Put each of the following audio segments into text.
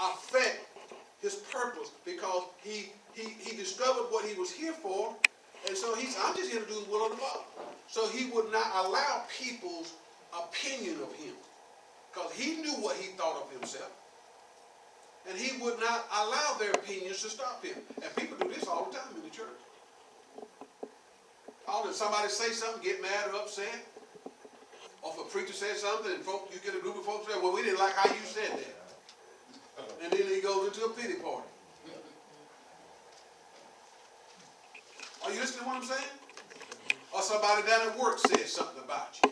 affect his purpose, because he discovered what he was here for, and so he said, I'm just here to do the will of the Father. So he would not allow people's opinion of him, because he knew what he thought of himself. And he would not allow their opinions to stop him. And people do this all the time in the church. If somebody say something, get mad or upset. Or if a preacher says something and you get a group of folks say, well, we didn't like how you said that. And then he goes into a pity party. Are you listening to what I'm saying? Or somebody down at work says something about you.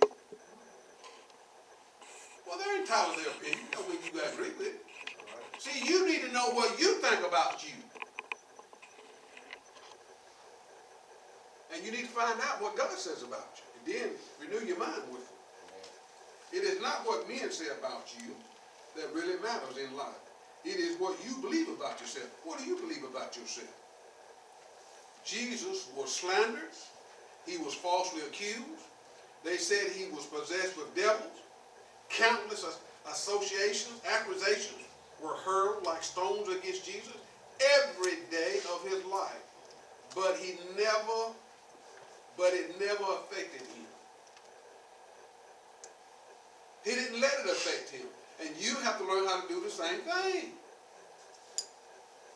Well, they're entitled to their opinion. You know what you got to agree with. See, you need to know what you think about you. And you need to find out what God says about you. And then renew your mind with it. It is not what men say about you that really matters in life. It is what you believe about yourself. What do you believe about yourself? Jesus was slandered. He was falsely accused. They said he was possessed with devils. Countless associations, accusations were hurled like stones against Jesus every day of his life. But it never affected him. He didn't let it affect him. And you have to learn how to do the same thing.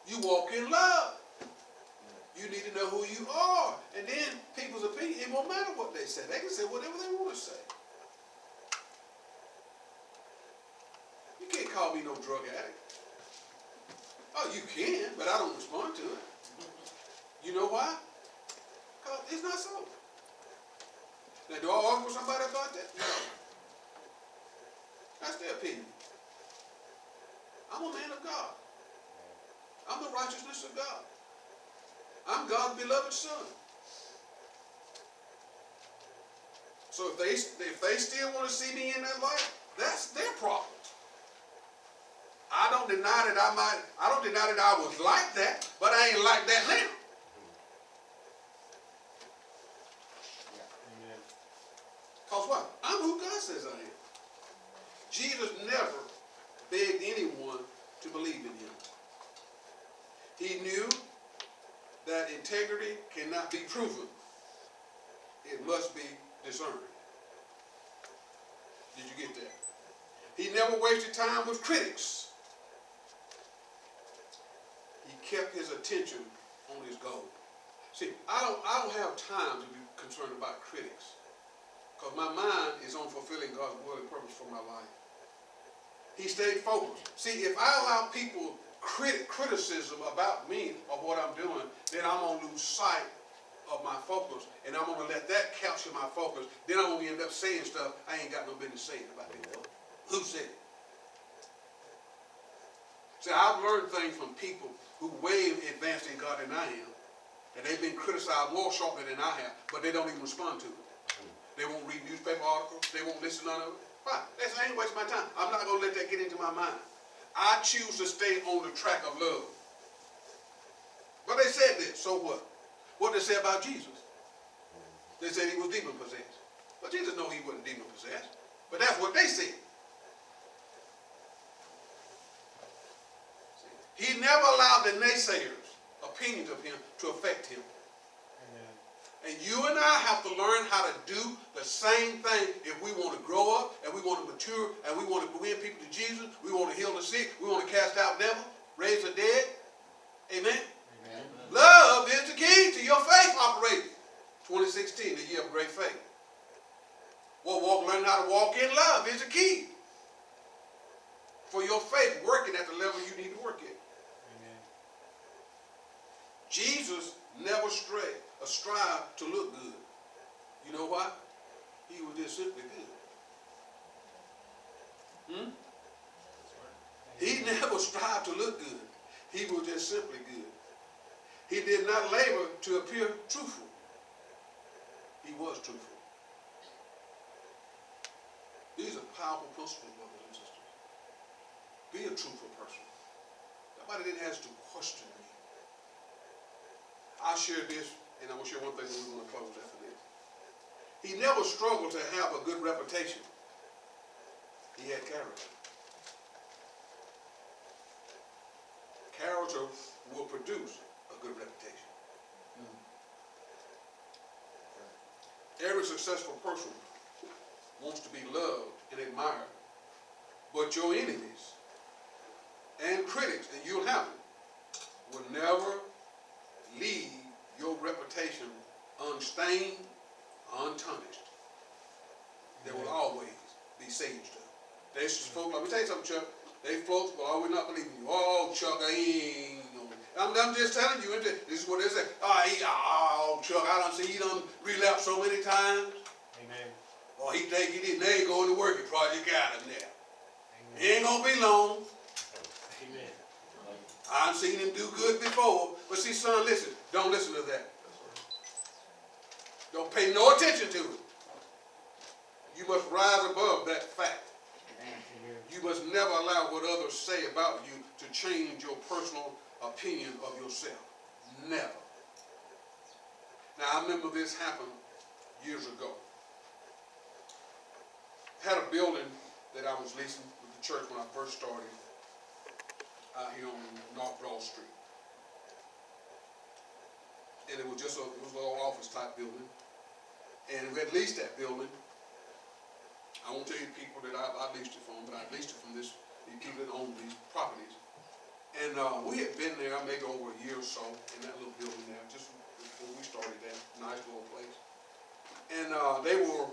You walk in love. You need to know who you are. And then people's opinion, it won't matter what they say. They can say whatever they want to say. You can't call me no drug addict. Oh, you can, but I don't respond to it. You know why? Because it's not so. Now, do I argue with somebody about that? No. That's their opinion. I'm a man of God. I'm the righteousness of God. I'm God's beloved son. So if they still want to see me in that light, that's their problem. I don't deny that I was like that, but I ain't like that now. Because what? I'm who God says I am. Jesus never begged anyone to believe in him. He knew that integrity cannot be proven. It must be discerned. Did you get that? He never wasted time with critics. He kept his attention on his goal. See, I don't have time to be concerned about critics, because my mind is on fulfilling God's will and purpose for my life. He stayed focused. See, if I allow people criticism about me or what I'm doing, then I'm going to lose sight of my focus, and I'm going to let that capture my focus. Then I'm going to end up saying stuff I ain't got no business saying about it. Who said it? See, I've learned things from people who way advanced in God than I am, and they've been criticized more sharply than I have, but they don't even respond to it. They won't read newspaper articles. They won't listen to none of it. Fine. I ain't wasting my time. I'm not going to let that get into my mind. I choose to stay on the track of love. But they said this, so what? What did they say about Jesus? They said he was demon possessed. Well, Jesus knew he wasn't demon possessed, but that's what they said. He never allowed the naysayers' opinions of him to affect him. And you and I have to learn how to do the same thing if we want to grow up and we want to mature and we want to win people to Jesus. We want to heal the sick. We want to cast out devils, raise the dead. Amen? Amen. Love is the key to your faith operating. 2016, the year of great faith. Learn how to walk in love is the key for your faith working at the level you need to work at. Amen. Jesus never strive to look good. You know why? He was just simply good. He never strived to look good. He was just simply good. He did not labor to appear truthful. He was truthful. These are powerful principles, brothers and sisters. Be a truthful person. Nobody that has to question me. I'll share this, and I'm going to share one thing, and we're going to close after this. He never struggled to have a good reputation. He had character. character will produce a good reputation. Every successful person wants to be loved and admired, but your enemies and critics, and you'll have them, will never leave your reputation unstained, untarnished. There will always be sage to it. There's folks, let me tell you something, Chuck. They folks will always not believe in you. Oh, Chuck, I ain't. I'm just telling you, this is what they say. Oh, Chuck, I done see he done relapsed so many times. Amen. Or he think he didn't, they ain't going to work, he probably got him there. Amen. He ain't gonna be long. Amen. I've seen him do good before. But see, son, listen, don't listen to that. Don't pay no attention to it. You must rise above that fact. Amen. You must never allow what others say about you to change your personal opinion of yourself. Never. Now, I remember this happened years ago. Had a building that I was leasing with the church when I first started out here on North Broad Street. And it was just a little office type building. And we had leased that building. I won't tell you people that I leased it from, but I leased it from these people that own these properties. And we had been there maybe over a year or so in that little building there, just before we started that nice little place. And they were